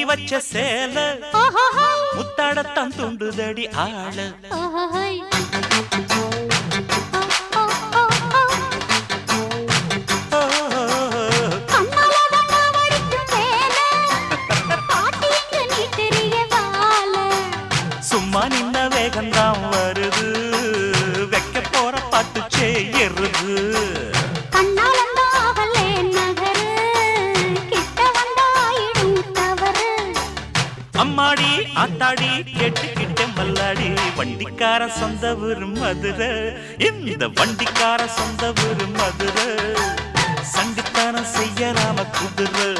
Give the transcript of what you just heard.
வச்ச சேல முத்தாடத்தான் துண்டுதடி ஆள சும்மா நின்ன வேகந்தான் வருது வைக்க போற பாட்டு செய்யறது அம்மாடி ஆத்தாடி கேட்டுக்கிட்ட மல்லாடி வண்டிக்கார சொந்த ஊரு மதுரை இந்த வண்டிக்கார சொந்த ஊரு மதுரை சண்டித்தானம் செய்யலாம குதிரை